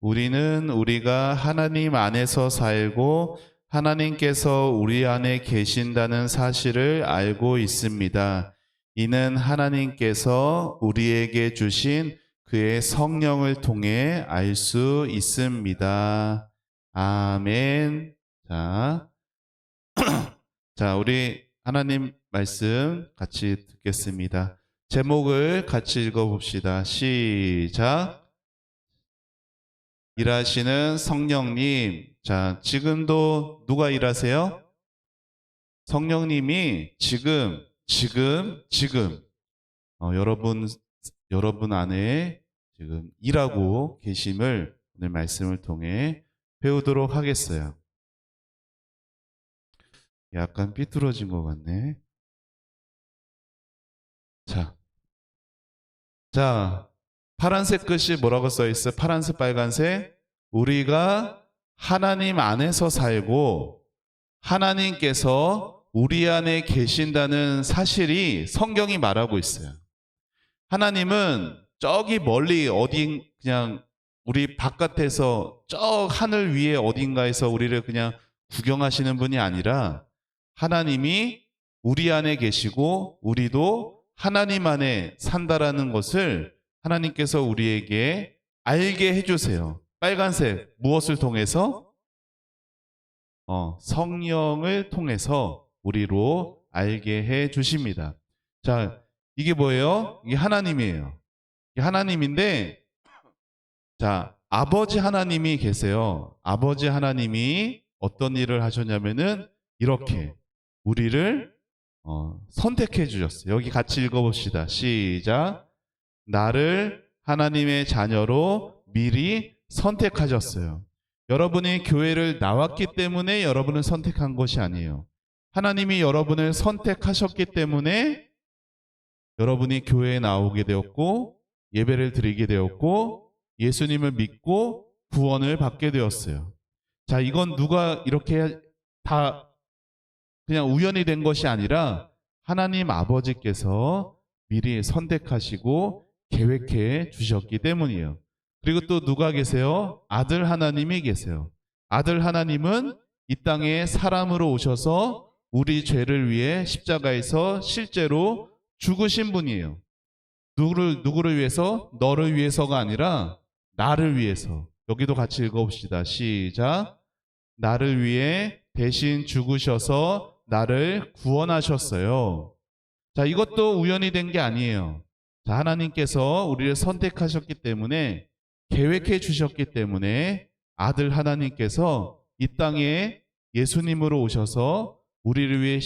우리는 우리가 하나님 안에서 살고 하나님께서 우리 안에 계신다는 사실을 알고 있습니다. 이는 하나님께서 우리에게 주신 그의 성령을 통해 알 수 있습니다. 아멘. 자, 우리 하나님 말씀 같이 듣겠습니다. 제목을 같이 읽어봅시다. 시작. 일하시는 성령님. 자, 지금도 누가 일하세요? 성령님이 지금 여러분 안에 지금 일하고 계심을 오늘 말씀을 통해 배우도록 하겠어요. 약간 삐뚤어진 것 같네. 자, 파란색 글씨 뭐라고 써 있어요? 파란색, 빨간색. 우리가 하나님 안에서 살고 하나님께서 우리 안에 계신다는 사실이 성경이 말하고 있어요. 하나님은 저기 멀리 그냥 우리 바깥에서 저 하늘 위에 어딘가에서 우리를 그냥 구경하시는 분이 아니라 하나님이 우리 안에 계시고 우리도 하나님 안에 산다라는 것을 하나님께서 우리에게 알게 해주세요. 빨간색 무엇을 통해서? 성령을 통해서 우리로 알게 해 주십니다. 자, 이게 뭐예요? 이게 하나님이에요. 이게 하나님인데, 자, 아버지 하나님이 계세요. 아버지 하나님이 어떤 일을 하셨냐면은 이렇게 우리를 선택해 주셨어요. 여기 같이 읽어봅시다. 시작. 나를 하나님의 자녀로 미리 선택하셨어요. 여러분이 교회를 나왔기 때문에 여러분을 선택한 것이 아니에요. 하나님이 여러분을 선택하셨기 때문에 여러분이 교회에 나오게 되었고 예배를 드리게 되었고 예수님을 믿고 구원을 받게 되었어요. 자, 이건 누가 이렇게 다 그냥 우연히 된 것이 아니라 하나님 아버지께서 미리 선택하시고 계획해 주셨기 때문이에요. 그리고 또 누가 계세요? 아들 하나님이 계세요. 아들 하나님은 이 땅에 사람으로 오셔서 우리 죄를 위해 십자가에서 실제로 죽으신 분이에요. 누구를 위해서? 너를 위해서가 아니라 나를 위해서. 여기도 같이 읽어봅시다. 시작. 나를 위해 대신 죽으셔서 나를 구원하셨어요. 자, 이것도 우연히 된 게 아니에요. 자, 하나님께서 우리를 선택하셨기 때문에 계획해 주셨기 때문에 아들 하나님께서 이 땅에 예수님으로 오셔서 우리를 위해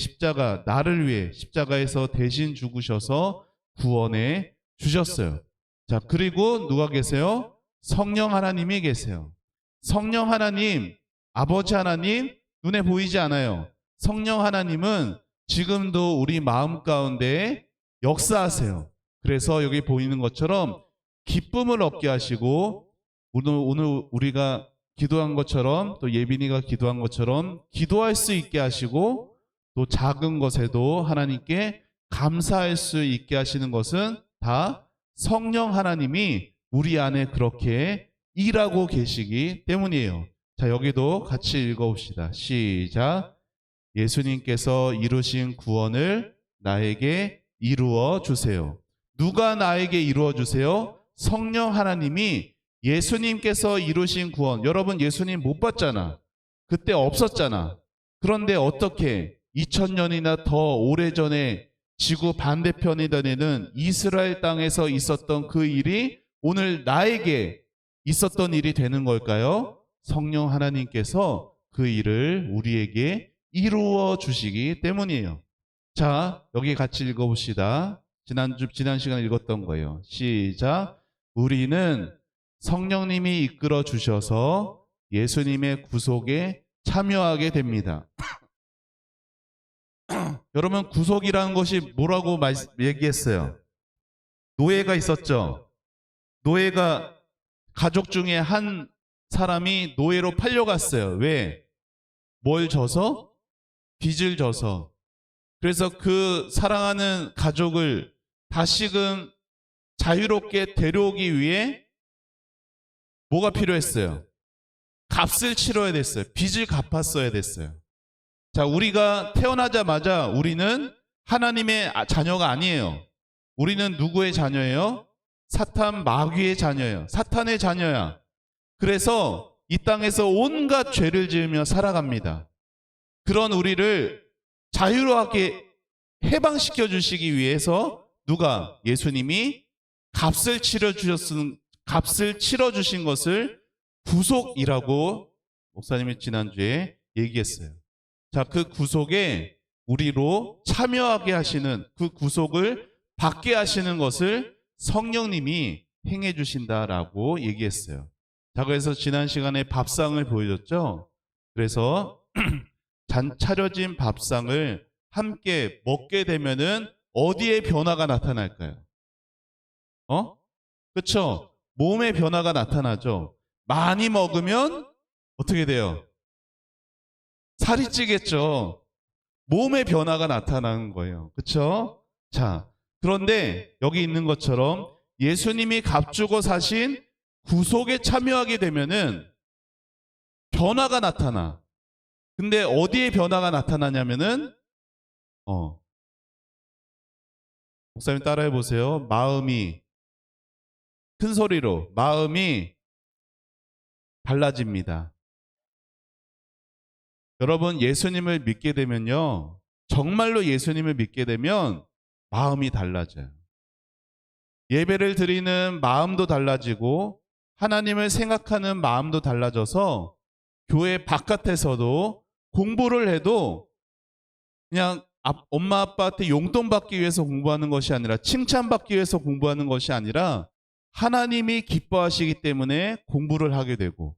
나를 위해 십자가에서 대신 죽으셔서 구원해 주셨어요. 자, 그리고 누가 계세요? 성령 하나님이 계세요. 성령 하나님, 아버지 하나님, 눈에 보이지 않아요. 성령 하나님은 지금도 우리 마음 가운데 역사하세요. 그래서 여기 보이는 것처럼 기쁨을 얻게 하시고 오늘 우리가 기도한 것처럼 또 예빈이가 기도한 것처럼 기도할 수 있게 하시고 또 작은 것에도 하나님께 감사할 수 있게 하시는 것은 다 성령 하나님이 우리 안에 그렇게 일하고 계시기 때문이에요. 자, 여기도 같이 읽어봅시다. 시작. 예수님께서 이루신 구원을 나에게 이루어 주세요. 누가 나에게 이루어 주세요? 성령 하나님이 예수님께서 이루신 구원. 여러분 예수님 못 봤잖아. 그때 없었잖아. 그런데 어떻게 2000년이나 더 오래전에 지구 반대편에 다니는 이스라엘 땅에서 있었던 그 일이 오늘 나에게 있었던 일이 되는 걸까요? 성령 하나님께서 그 일을 우리에게 이루어 주시기 때문이에요. 자, 여기 같이 읽어봅시다. 지난 시간에 읽었던 거예요. 시작. 우리는 성령님이 이끌어 주셔서 예수님의 구속에 참여하게 됩니다. 여러분, 구속이라는 것이 뭐라고 얘기했어요? 노예가 있었죠. 노예가 가족 중에 한 사람이 노예로 팔려갔어요. 왜? 뭘 져서? 빚을 져서. 그래서 그 사랑하는 가족을 다시금 자유롭게 데려오기 위해 뭐가 필요했어요? 값을 치러야 됐어요. 빚을 갚았어야 됐어요. 자, 우리가 태어나자마자 우리는 하나님의 자녀가 아니에요. 우리는 누구의 자녀예요? 사탄 마귀의 자녀예요. 사탄의 자녀야. 그래서 이 땅에서 온갖 죄를 지으며 살아갑니다. 그런 우리를 자유롭게 해방시켜 주시기 위해서 누가? 예수님이 값을 치러 주신 것을 구속이라고 목사님이 지난주에 얘기했어요. 자, 그 구속에 우리로 참여하게 하시는, 그 구속을 받게 하시는 것을 성령님이 행해 주신다라고 얘기했어요. 자, 그래서 지난 시간에 밥상을 보여줬죠. 그래서 차려진 밥상을 함께 먹게 되면은 어디에 변화가 나타날까요? 그렇죠? 몸에 변화가 나타나죠. 많이 먹으면 어떻게 돼요? 살이 찌겠죠. 몸에 변화가 나타나는 거예요. 그렇죠? 자, 그런데 여기 있는 것처럼 예수님이 값주고 사신 구속에 참여하게 되면은 변화가 나타나. 근데 어디에 변화가 나타나냐면은 목사님 따라해 보세요. 마음이, 큰 소리로 마음이 달라집니다. 여러분, 예수님을 믿게 되면요, 정말로 예수님을 믿게 되면 마음이 달라져요. 예배를 드리는 마음도 달라지고 하나님을 생각하는 마음도 달라져서 교회 바깥에서도 공부를 해도 그냥 엄마 아빠한테 용돈 받기 위해서 공부하는 것이 아니라, 칭찬받기 위해서 공부하는 것이 아니라 하나님이 기뻐하시기 때문에 공부를 하게 되고,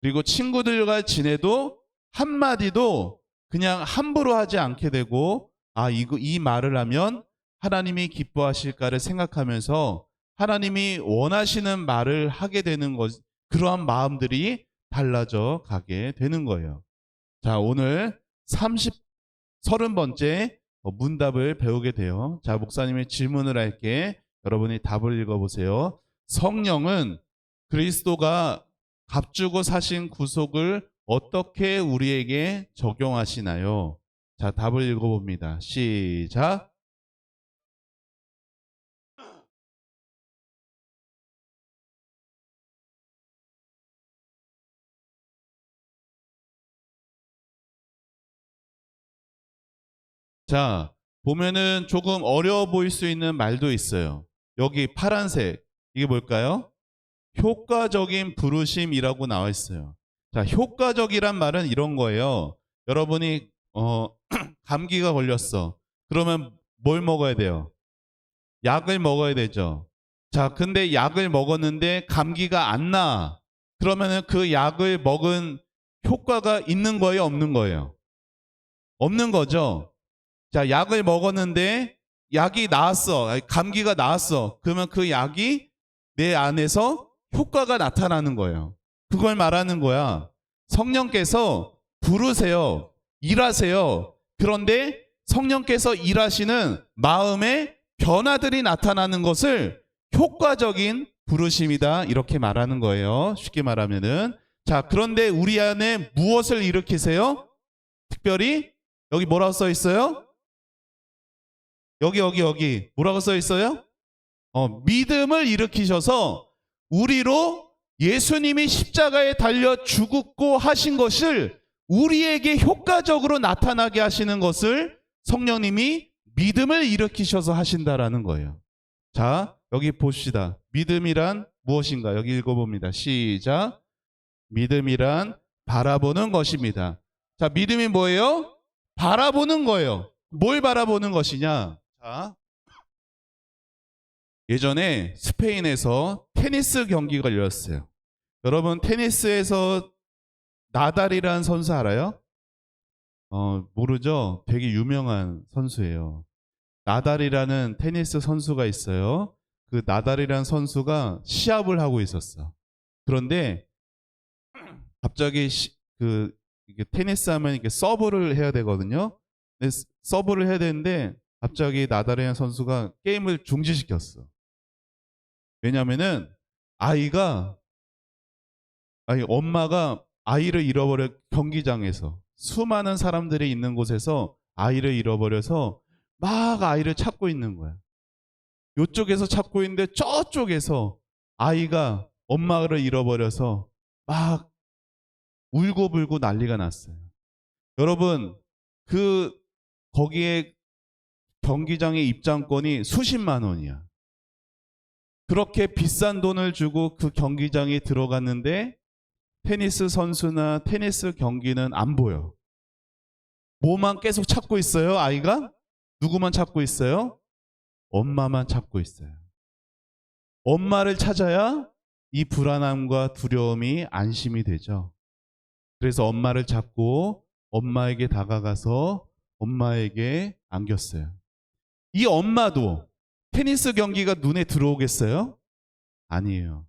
그리고 친구들과 지내도 한마디도 그냥 함부로 하지 않게 되고, 이 말을 하면 하나님이 기뻐하실까를 생각하면서 하나님이 원하시는 말을 하게 되는 것, 그러한 마음들이 달라져 가게 되는 거예요. 자, 오늘 30번째 문답을 배우게 돼요. 자, 목사님의 질문을 할게. 여러분이 답을 읽어보세요. 성령은 그리스도가 값주고 사신 구속을 어떻게 우리에게 적용하시나요? 자, 답을 읽어봅니다. 시작. 자, 보면은 조금 어려워 보일 수 있는 말도 있어요. 여기 파란색, 이게 뭘까요? 효과적인 부르심이라고 나와 있어요. 자, 효과적이란 말은 이런 거예요. 여러분이 감기가 걸렸어. 그러면 뭘 먹어야 돼요? 약을 먹어야 되죠. 자, 근데 약을 먹었는데 감기가 안 나. 그러면은 그 약을 먹은 효과가 있는 거예요, 없는 거예요? 없는 거죠. 자, 약을 먹었는데 약이 나았어. 감기가 나았어. 그러면 그 약이 내 안에서 효과가 나타나는 거예요. 그걸 말하는 거야. 성령께서 부르세요. 일하세요. 그런데 성령께서 일하시는 마음의 변화들이 나타나는 것을 효과적인 부르심이다, 이렇게 말하는 거예요. 쉽게 말하면은. 자, 그런데 우리 안에 무엇을 일으키세요? 특별히 여기 뭐라고 써 있어요? 여기 뭐라고 써 있어요? 믿음을 일으키셔서 우리로 예수님이 십자가에 달려 죽고 하신 것을 우리에게 효과적으로 나타나게 하시는 것을 성령님이 믿음을 일으키셔서 하신다라는 거예요. 자, 여기 봅시다. 믿음이란 무엇인가? 여기 읽어봅니다. 시작. 믿음이란 바라보는 것입니다. 자, 믿음이 뭐예요? 바라보는 거예요. 뭘 바라보는 것이냐? 자, 예전에 스페인에서 테니스 경기가 열렸어요. 여러분, 테니스에서 나달이라는 선수 알아요? 모르죠? 되게 유명한 선수예요. 나달이라는 테니스 선수가 있어요. 그 나달이라는 선수가 시합을 하고 있었어. 그런데 갑자기 이게 테니스 하면 이렇게 서브를 해야 되거든요. 근데 서브를 해야 되는데 갑자기 나달이라는 선수가 게임을 중지시켰어. 왜냐면은 아이가 아니, 엄마가 아이를 잃어버려 경기장에서 수많은 사람들이 있는 곳에서 아이를 잃어버려서 막 아이를 찾고 있는 거야. 이쪽에서 찾고 있는데 저쪽에서 아이가 엄마를 잃어버려서 막 울고불고 난리가 났어요. 여러분, 거기에 경기장의 입장권이 수십만 원이야. 그렇게 비싼 돈을 주고 그 경기장에 들어갔는데 테니스 선수나 테니스 경기는 안 보여. 뭐만 계속 찾고 있어요, 아이가? 누구만 찾고 있어요? 엄마만 찾고 있어요. 엄마를 찾아야 이 불안함과 두려움이 안심이 되죠. 그래서 엄마를 찾고 엄마에게 다가가서 엄마에게 안겼어요. 이 엄마도 테니스 경기가 눈에 들어오겠어요? 아니에요.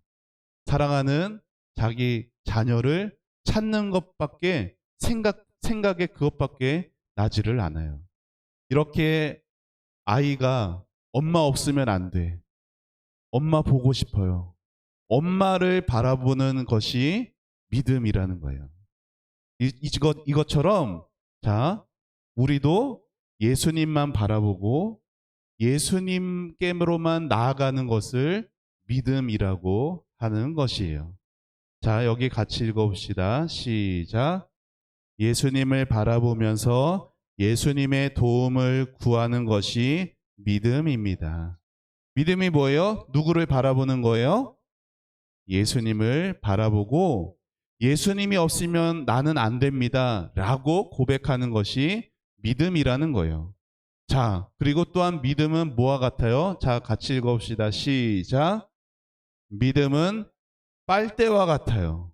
사랑하는 자기 자녀를 찾는 것밖에 생각에 그것밖에 나지를 않아요. 이렇게 아이가 엄마 없으면 안 돼. 엄마 보고 싶어요. 엄마를 바라보는 것이 믿음이라는 거예요. 이것처럼 자, 우리도 예수님만 바라보고 예수님께로만 나아가는 것을 믿음이라고 하는 것이에요. 자, 여기 같이 읽어봅시다. 시작. 예수님을 바라보면서 예수님의 도움을 구하는 것이 믿음입니다. 믿음이 뭐예요? 누구를 바라보는 거예요? 예수님을 바라보고 예수님이 없으면 나는 안 됩니다. 라고 고백하는 것이 믿음이라는 거예요. 자, 그리고 또한 믿음은 뭐와 같아요? 자, 같이 읽어봅시다. 시작. 믿음은 빨대와 같아요.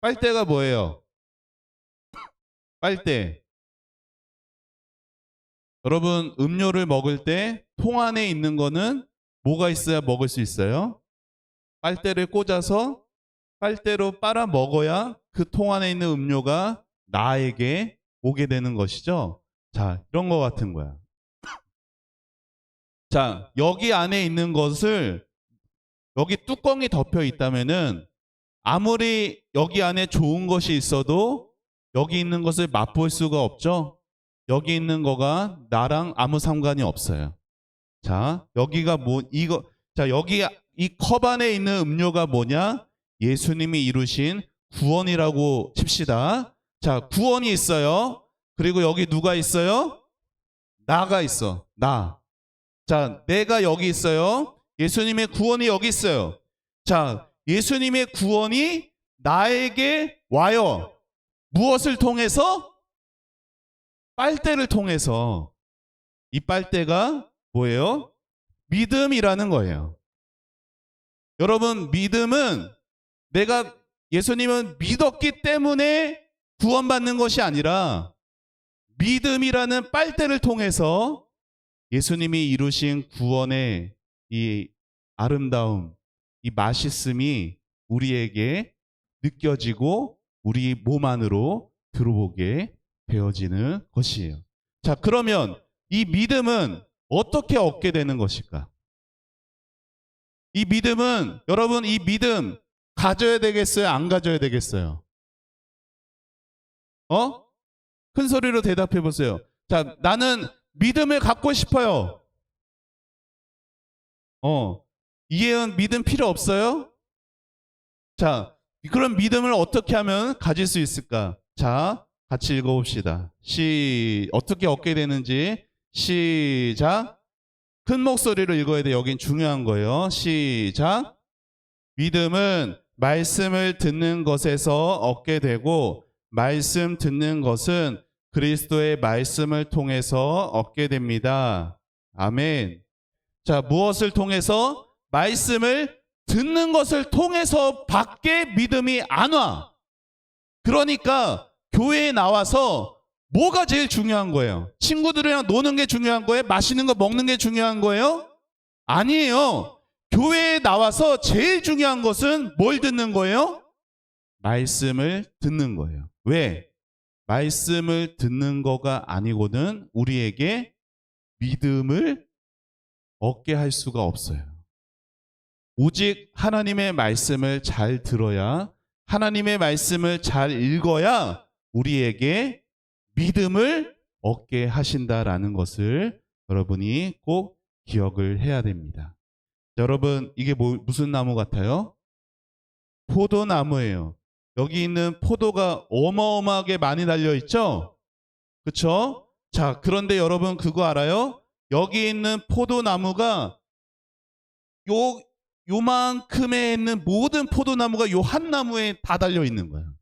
빨대가 뭐예요? 빨대. 여러분, 음료를 먹을 때 통 안에 있는 거는 뭐가 있어야 먹을 수 있어요? 빨대를 꽂아서 빨대로 빨아 먹어야 그 통 안에 있는 음료가 나에게 오게 되는 것이죠. 자, 이런 거 같은 거야. 자, 여기 안에 있는 것을 여기 뚜껑이 덮여 있다면은 아무리 여기 안에 좋은 것이 있어도 여기 있는 것을 맛볼 수가 없죠. 여기 있는 거가 나랑 아무 상관이 없어요. 자, 여기가 자, 여기 이 컵 안에 있는 음료가 뭐냐? 예수님이 이루신 구원이라고 칩시다. 자, 구원이 있어요. 그리고 여기 누가 있어요? 나가 있어. 나. 자, 내가 여기 있어요. 예수님의 구원이 여기 있어요. 자, 예수님의 구원이 나에게 와요. 무엇을 통해서? 빨대를 통해서. 이 빨대가 뭐예요? 믿음이라는 거예요. 여러분, 믿음은 내가 예수님은 믿었기 때문에 구원받는 것이 아니라 믿음이라는 빨대를 통해서 예수님이 이루신 구원의 이 아름다움, 이 맛있음이 우리에게 느껴지고 우리 몸 안으로 들어오게 되어지는 것이에요. 자, 그러면 이 믿음은 어떻게 얻게 되는 것일까? 이 믿음은, 여러분, 이 믿음 가져야 되겠어요? 안 가져야 되겠어요? 큰 소리로 대답해 보세요. 자, 나는 믿음을 갖고 싶어요. 이해은 믿음 필요 없어요? 자, 그럼 믿음을 어떻게 하면 가질 수 있을까? 자, 같이 읽어봅시다. 어떻게 얻게 되는지 시작. 큰 목소리로 읽어야 돼. 여긴 중요한 거예요. 시작. 믿음은 말씀을 듣는 것에서 얻게 되고 말씀 듣는 것은 그리스도의 말씀을 통해서 얻게 됩니다. 아멘. 자, 무엇을 통해서? 말씀을 듣는 것을 통해서 밖에 믿음이 안 와. 그러니까 교회에 나와서 뭐가 제일 중요한 거예요? 친구들이랑 노는 게 중요한 거예요? 맛있는 거 먹는 게 중요한 거예요? 아니에요. 교회에 나와서 제일 중요한 것은 뭘 듣는 거예요? 말씀을 듣는 거예요. 왜? 말씀을 듣는 거가 아니고는 우리에게 믿음을 얻게 할 수가 없어요. 오직 하나님의 말씀을 잘 들어야 하나님의 말씀을 잘 읽어야 우리에게 믿음을 얻게 하신다라는 것을 여러분이 꼭 기억을 해야 됩니다. 여러분, 이게 무슨 나무 같아요? 포도나무예요. 여기 있는 포도가 어마어마하게 많이 달려있죠? 그쵸? 자, 그런데 여러분 그거 알아요? 여기 있는 포도나무가 요만큼에 있는 모든 포도나무가 요 한 나무에 다 달려있는 거예요.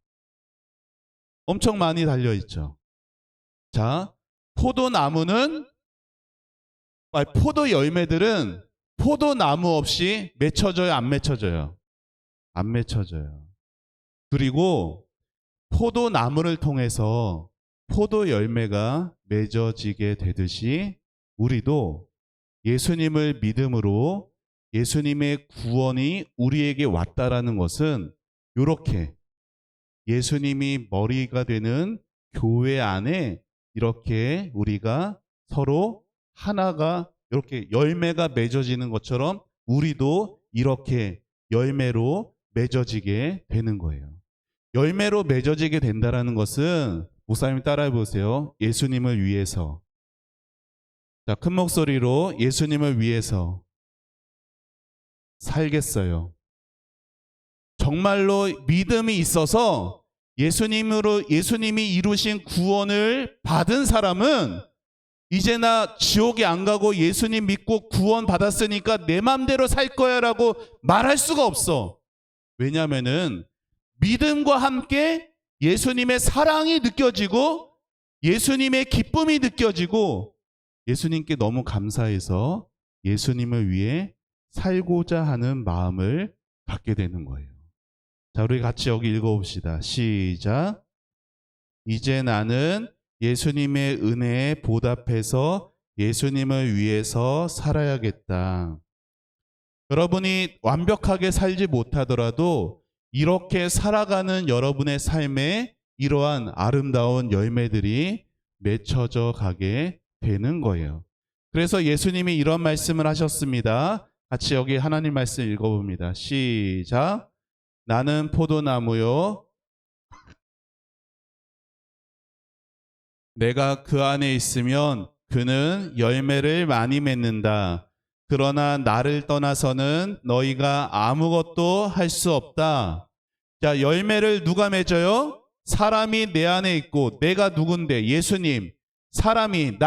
엄청 많이 달려있죠. 자, 포도나무는, 포도 열매들은 포도나무 없이 맺혀져요, 안 맺혀져요? 안 맺혀져요. 그리고 포도나무를 통해서 포도 열매가 맺어지게 되듯이 우리도 예수님을 믿음으로 예수님의 구원이 우리에게 왔다라는 것은 이렇게 예수님이 머리가 되는 교회 안에 이렇게 우리가 서로 하나가 이렇게 열매가 맺어지는 것처럼 우리도 이렇게 열매로 맺어지게 되는 거예요. 열매로 맺어지게 된다라는 것은 목사님 따라해 보세요. 예수님을 위해서. 자, 큰 목소리로 예수님을 위해서 살겠어요. 정말로 믿음이 있어서 예수님이 이루신 구원을 받은 사람은 이제 나 지옥에 안 가고 예수님 믿고 구원 받았으니까 내 맘대로 살 거야 라고 말할 수가 없어. 왜냐하면은 믿음과 함께 예수님의 사랑이 느껴지고 예수님의 기쁨이 느껴지고 예수님께 너무 감사해서 예수님을 위해 살고자 하는 마음을 갖게 되는 거예요. 자, 우리 같이 여기 읽어봅시다. 시작. 이제 나는 예수님의 은혜에 보답해서 예수님을 위해서 살아야겠다. 여러분이 완벽하게 살지 못하더라도 이렇게 살아가는 여러분의 삶에 이러한 아름다운 열매들이 맺혀져 가게 되는 거예요. 그래서 예수님이 이런 말씀을 하셨습니다. 같이 여기 하나님 말씀 읽어봅니다. 시작. 나는 포도나무요. 내가 그 안에 있으면 그는 열매를 많이 맺는다. 그러나 나를 떠나서는 너희가 아무것도 할 수 없다. 자, 열매를 누가 맺어요? 사람이 내 안에 있고 내가 누군데? 예수님. 사람이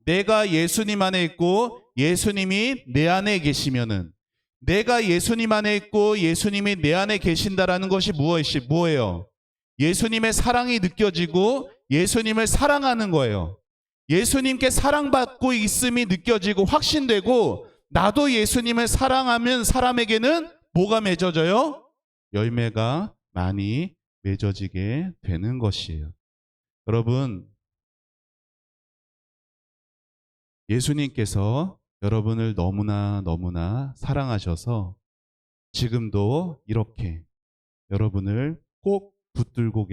내가 예수님 안에 있고 예수님이 내 안에 계시면은 내가 예수님 안에 있고 예수님이 내 안에 계신다라는 것이 뭐예요? 예수님의 사랑이 느껴지고 예수님을 사랑하는 거예요. 예수님께 사랑받고 있음이 느껴지고 확신되고 나도 예수님을 사랑하면 사람에게는 뭐가 맺어져요? 열매가 많이 맺어지게 되는 것이에요. 여러분, 예수님께서 여러분을 너무나 사랑하셔서 지금도 이렇게 여러분을 꼭 붙들고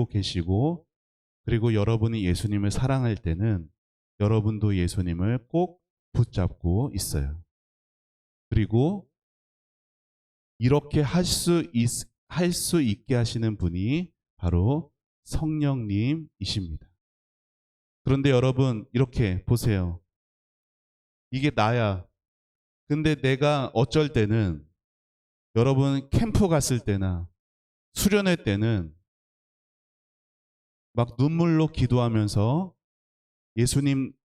계시고 그리고 여러분이 예수님을 사랑할 때는 여러분도 예수님을 꼭 붙잡고 있어요. 그리고 이렇게 할 수 있게 하시는 분이 바로 성령님이십니다. 그런데 여러분 이렇게 보세요. 이게 나야. 근데 내가 어쩔 때는 여러분 캠프 갔을 때나 수련회 때는 막 눈물로 기도하면서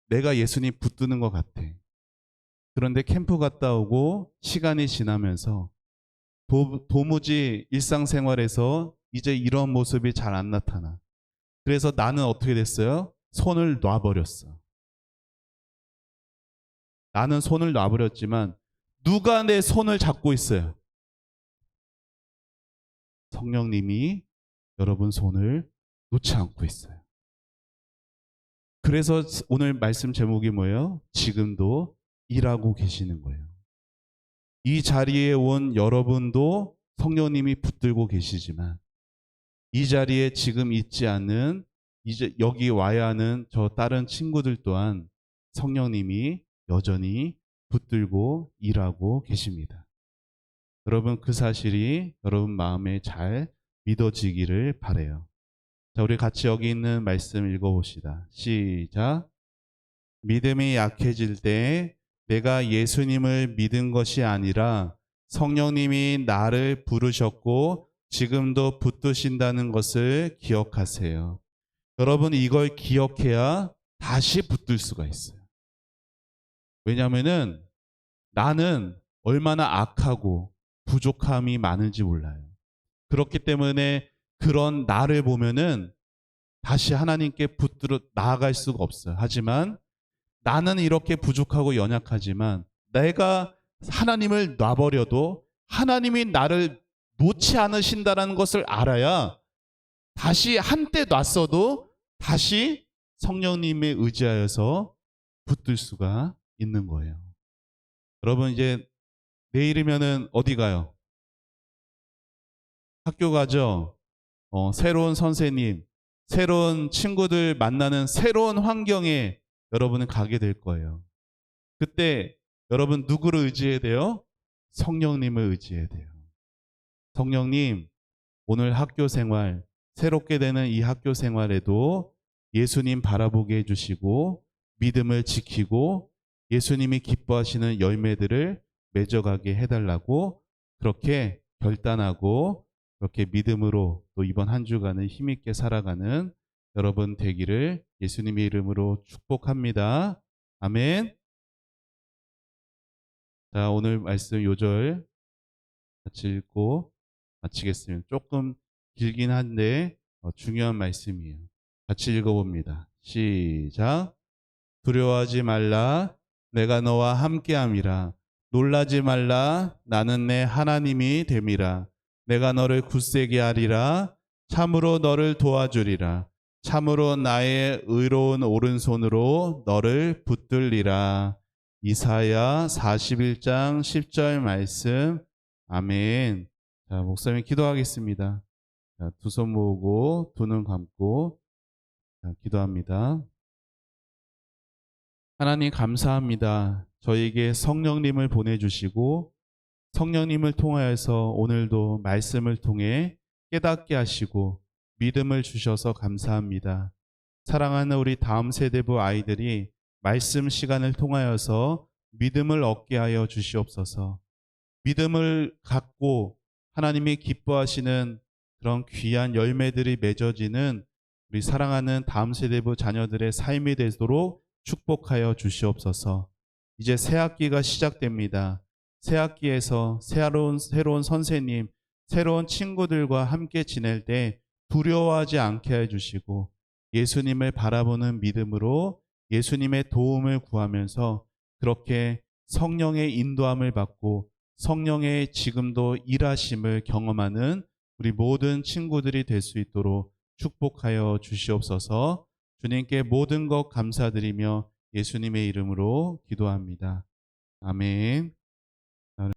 내가 예수님 붙드는 것 같아. 그런데 캠프 갔다 오고 시간이 지나면서 도무지 일상생활에서 이제 이런 모습이 잘 안 나타나. 그래서 나는 어떻게 됐어요? 손을 놔버렸어. 나는 손을 놔버렸지만 누가 내 손을 잡고 있어요? 성령님이 여러분 손을 놓지 않고 있어요. 그래서 오늘 말씀 제목이 뭐예요? 지금도 일하고 계시는 거예요. 이 자리에 온 여러분도 성령님이 붙들고 계시지만 이 자리에 지금 있지 않는 이제 여기 와야 하는 저 다른 친구들 또한 성령님이 여전히 붙들고 일하고 계십니다. 여러분 그 사실이 여러분 마음에 잘 믿어지기를 바래요. 자, 우리 같이 여기 있는 말씀 읽어봅시다. 시작. 믿음이 약해질 때 내가 예수님을 믿은 것이 아니라 성령님이 나를 부르셨고 지금도 붙드신다는 것을 기억하세요. 여러분 이걸 기억해야 다시 붙들 수가 있어요. 왜냐하면은 나는 얼마나 악하고 부족함이 많은지 몰라요. 그렇기 때문에 그런 나를 보면은 다시 하나님께 붙들어 나아갈 수가 없어요. 하지만 나는 이렇게 부족하고 연약하지만 내가 하나님을 놔버려도 하나님이 나를 놓지 않으신다는 것을 알아야 다시 한때 놨어도 다시 성령님에 의지하여서 붙들 수가 있는 거예요. 여러분 이제 내일이면은 어디 가요? 학교 가죠. 새로운 선생님, 새로운 친구들 만나는 새로운 환경에 여러분은 가게 될 거예요. 그때 여러분 누구를 의지해야 돼요? 성령님을 의지해야 돼요. 성령님, 오늘 학교 생활, 새롭게 되는 이 학교 생활에도 예수님 바라보게 해주시고 믿음을 지키고 예수님이 기뻐하시는 열매들을 맺어가게 해달라고 그렇게 결단하고 그렇게 믿음으로 또 이번 한 주간을 힘있게 살아가는 여러분 되기를 예수님의 이름으로 축복합니다. 아멘. 자, 오늘 말씀 요절 같이 읽고 마치겠습니다. 조금 길긴 한데 중요한 말씀이에요. 같이 읽어봅니다. 시작. 두려워하지 말라. 내가 너와 함께함이라. 놀라지 말라. 나는 내 하나님이 됨이라. 내가 너를 굳세게 하리라. 참으로 너를 도와주리라. 참으로 나의 의로운 오른손으로 너를 붙들리라. 이사야 41장 10절 말씀. 아멘. 자, 목사님 기도하겠습니다. 자, 두 손 모으고 두 눈 감고 자, 기도합니다. 하나님 감사합니다. 저에게 성령님을 보내주시고 성령님을 통하여서 오늘도 말씀을 통해 깨닫게 하시고 믿음을 주셔서 감사합니다. 사랑하는 우리 다음 세대부 아이들이 말씀 시간을 통하여서 믿음을 얻게 하여 주시옵소서. 믿음을 갖고 하나님이 기뻐하시는 그런 귀한 열매들이 맺어지는 우리 사랑하는 다음 세대부 자녀들의 삶이 되도록 축복하여 주시옵소서. 이제 새 학기가 시작됩니다. 새 학기에서 새로운 선생님, 새로운 친구들과 함께 지낼 때 두려워하지 않게 해주시고 예수님을 바라보는 믿음으로 예수님의 도움을 구하면서 그렇게 성령의 인도함을 받고 성령의 지금도 일하심을 경험하는 우리 모든 친구들이 될 수 있도록 축복하여 주시옵소서. 주님께 모든 것 감사드리며 예수님의 이름으로 기도합니다. 아멘.